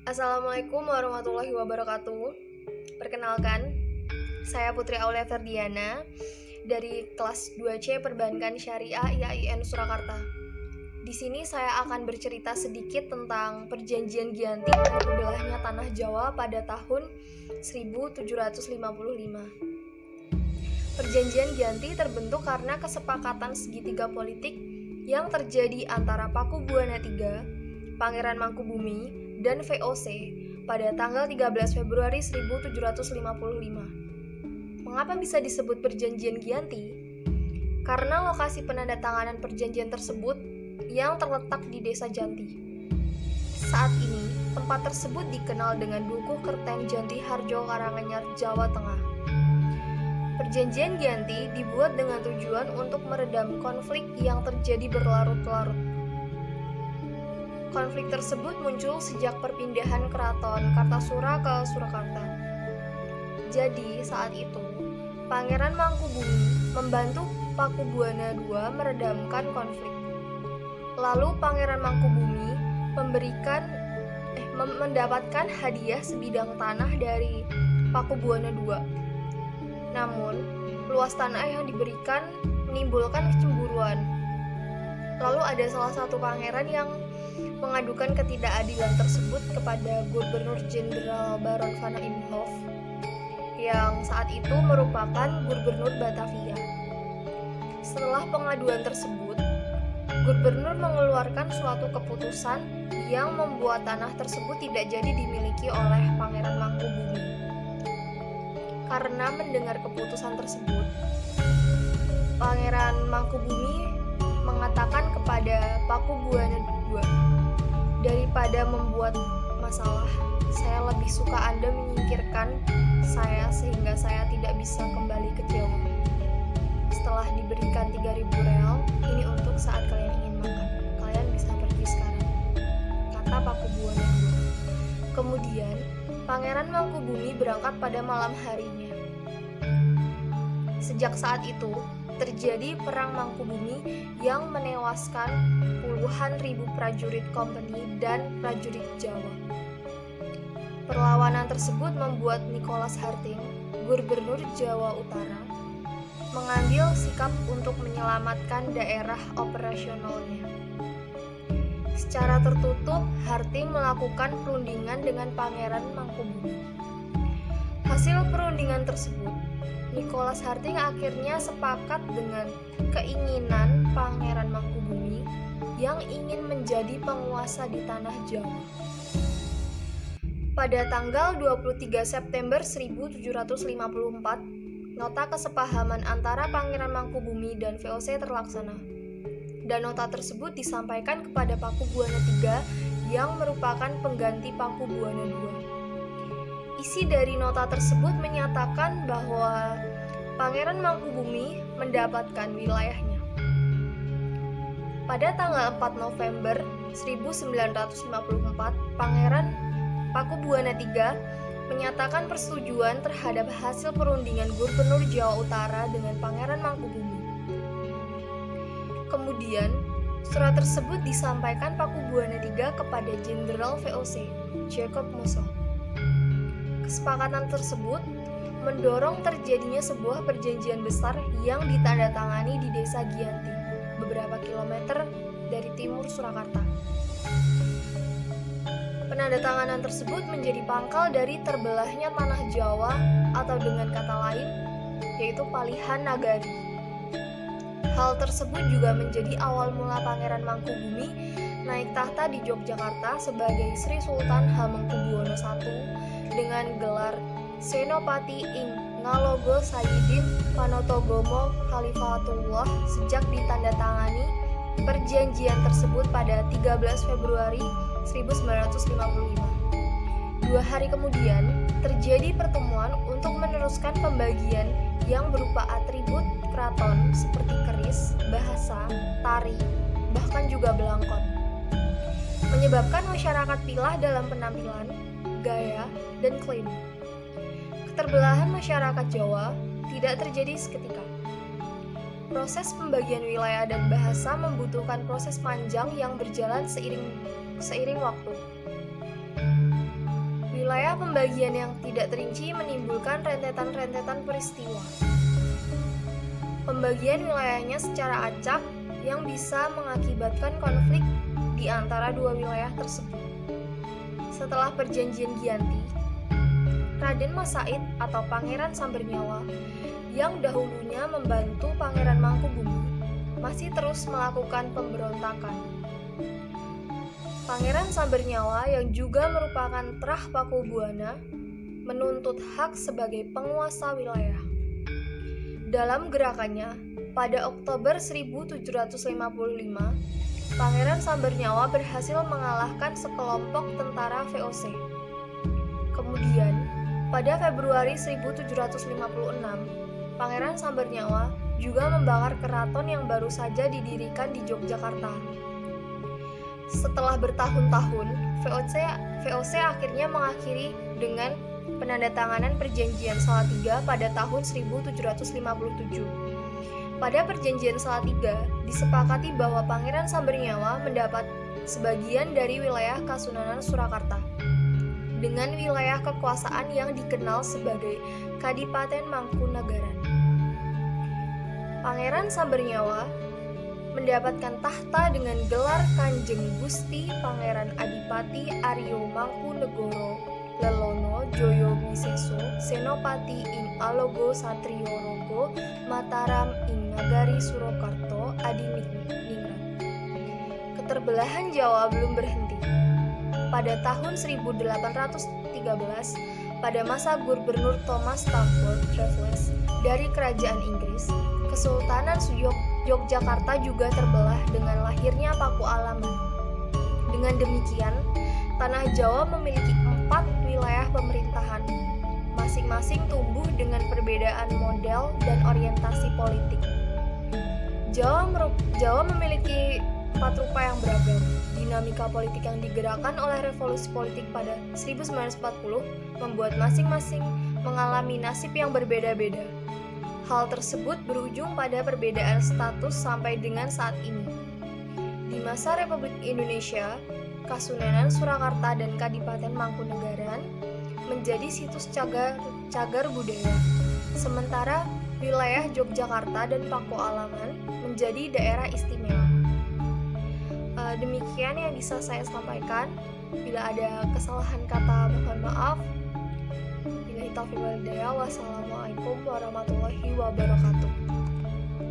Assalamualaikum warahmatullahi wabarakatuh. Perkenalkan, saya Putri Aulia Ferdiana dari kelas 2C Perbankan Syariah IAIN Surakarta. Di sini saya akan bercerita sedikit tentang Perjanjian Giyanti dan terbelahnya tanah Jawa pada tahun 1755. Perjanjian Giyanti terbentuk karena kesepakatan segitiga politik yang terjadi antara Pakubuwana III, Pangeran Mangkubumi, dan VOC pada tanggal 13 Februari 1755. Mengapa bisa disebut Perjanjian Giyanti? Karena lokasi penandatanganan perjanjian tersebut yang terletak di Desa Janti. Saat ini, tempat tersebut dikenal dengan Dukuh Kerten Janti Harjo Karanganyar, Jawa Tengah. Perjanjian Giyanti dibuat dengan tujuan untuk meredam konflik yang terjadi berlarut-larut. Konflik tersebut muncul sejak perpindahan keraton Kartasura ke Surakarta. Jadi, saat itu, Pangeran Mangkubumi membantu Pakubuwana II meredamkan konflik. Lalu Pangeran Mangkubumi mendapatkan hadiah sebidang tanah dari Pakubuwana II. Namun, luas tanah yang diberikan menimbulkan kecemburuan. Lalu ada salah satu pangeran yang mengadukan ketidakadilan tersebut kepada Gubernur Jenderal Baron van Imhoff yang saat itu merupakan Gubernur Batavia. Setelah pengaduan tersebut, Gubernur mengeluarkan suatu keputusan yang membuat tanah tersebut tidak jadi dimiliki oleh Pangeran Mangkubumi. Karena mendengar keputusan tersebut, Pangeran Mangkubumi mengatakan kepada Pakubuwana II, daripada membuat masalah, saya lebih suka Anda menyingkirkan saya sehingga saya tidak bisa kembali ke Jawa. Setelah diberikan 3.000 real, ini untuk saat kalian ingin makan. Kalian bisa pergi sekarang, kata Pakubuwana II. Kemudian, Pangeran Mangkubumi berangkat pada malam harinya. Sejak saat itu, terjadi perang Mangkubumi yang menewaskan puluhan ribu prajurit kompeni dan prajurit Jawa. Perlawanan tersebut membuat Nicholas Harting, Gubernur Jawa Utara, mengambil sikap untuk menyelamatkan daerah operasionalnya. Secara tertutup, Harting melakukan perundingan dengan Pangeran Mangkubumi. Hasil perundingan tersebut, Nicholas Harting akhirnya sepakat dengan keinginan Pangeran Mangkubumi yang ingin menjadi penguasa di tanah Jawa. Pada tanggal 23 September 1754, nota kesepahaman antara Pangeran Mangkubumi dan VOC terlaksana. Dan nota tersebut disampaikan kepada Pakubuwana III yang merupakan pengganti Pakubuwana II. Isi dari nota tersebut menyatakan bahwa Pangeran Mangkubumi mendapatkan wilayahnya. Pada tanggal 4 November 1954, Pangeran Pakubuwana III menyatakan persetujuan terhadap hasil perundingan Gubernur Jawa Utara dengan Pangeran Mangkubumi. Kemudian, surat tersebut disampaikan Pakubuwana III kepada Jenderal VOC, Jacob Mussel. Kesepakatan tersebut mendorong terjadinya sebuah perjanjian besar yang ditandatangani di Desa Giyanti, beberapa kilometer dari timur Surakarta. Penandatanganan tersebut menjadi pangkal dari terbelahnya tanah Jawa atau dengan kata lain, yaitu Palihan Nagari. Hal tersebut juga menjadi awal mula Pangeran Mangkubumi naik tahta di Yogyakarta sebagai Sri Sultan Hamengkubuwono I dengan gelar Senopati ing Ngalogo Sayyidin Panotogomo Khalifatullah sejak ditandatangani perjanjian tersebut pada 13 Februari 1955. 2 hari kemudian, terjadi pertemuan untuk meneruskan pembagian yang berupa atribut keraton seperti keris, bahasa, tari, bahkan juga belangkon. Menyebabkan masyarakat pilah dalam penampilan, gaya, dan klaim. Keterbelahan masyarakat Jawa tidak terjadi seketika. Proses pembagian wilayah dan bahasa membutuhkan proses panjang yang berjalan seiring waktu. Wilayah pembagian yang tidak terinci menimbulkan rentetan-rentetan peristiwa. Pembagian wilayahnya secara acak yang bisa mengakibatkan konflik di antara dua wilayah tersebut. Setelah perjanjian Giyanti, Raden Mas Said atau Pangeran Sambernyawa yang dahulunya membantu Pangeran Mangkubumi masih terus melakukan pemberontakan. Pangeran Sambernyawa yang juga merupakan Trah Pakubuwana menuntut hak sebagai penguasa wilayah. Dalam gerakannya, pada Oktober 1755, Pangeran Sambernyawa berhasil mengalahkan sekelompok tentara VOC. Kemudian, pada Februari 1756, Pangeran Sambernyawa juga membakar keraton yang baru saja didirikan di Yogyakarta. Setelah bertahun-tahun, VOC akhirnya mengakhiri dengan penandatanganan Perjanjian Salatiga pada tahun 1757. Pada Perjanjian Salatiga, disepakati bahwa Pangeran Sambernyawa mendapat sebagian dari wilayah Kasunanan Surakarta dengan wilayah kekuasaan yang dikenal sebagai Kadipaten Mangkunagaran. Pangeran Sambernyawa mendapatkan tahta dengan gelar Kanjeng Gusti Pangeran Adipati Aryo Mangkunegoro Lelono Joyo Wiseso Senopati ing Alogo Satrio Rogo Mataram ing Nagari Surakarta Adiningrat. Keterbelahan Jawa belum berhenti. Pada tahun 1813, pada masa Gubernur Thomas Stamford Raffles dari Kerajaan Inggris, Kesultanan Yogyakarta juga terbelah dengan lahirnya Paku Alaman. Dengan demikian, Tanah Jawa memiliki 4 wilayah pemerintahan, masing-masing tumbuh dengan perbedaan model dan orientasi politik. Jawa memiliki 4 rupa yang beragam. Dinamika politik yang digerakkan oleh revolusi politik pada 1940 membuat masing-masing mengalami nasib yang berbeda-beda. Hal tersebut berujung pada perbedaan status sampai dengan saat ini. Di masa Republik Indonesia, Kasunanan Surakarta dan Kadipaten Mangkunagaran menjadi situs cagar budaya, sementara wilayah Yogyakarta dan Paku Alaman menjadi daerah istimewa. Demikian yang bisa saya sampaikan. Bila ada kesalahan kata, mohon maaf. Billahi taufiq wal hidayah. Wassalamualaikum warahmatullahi wabarakatuh.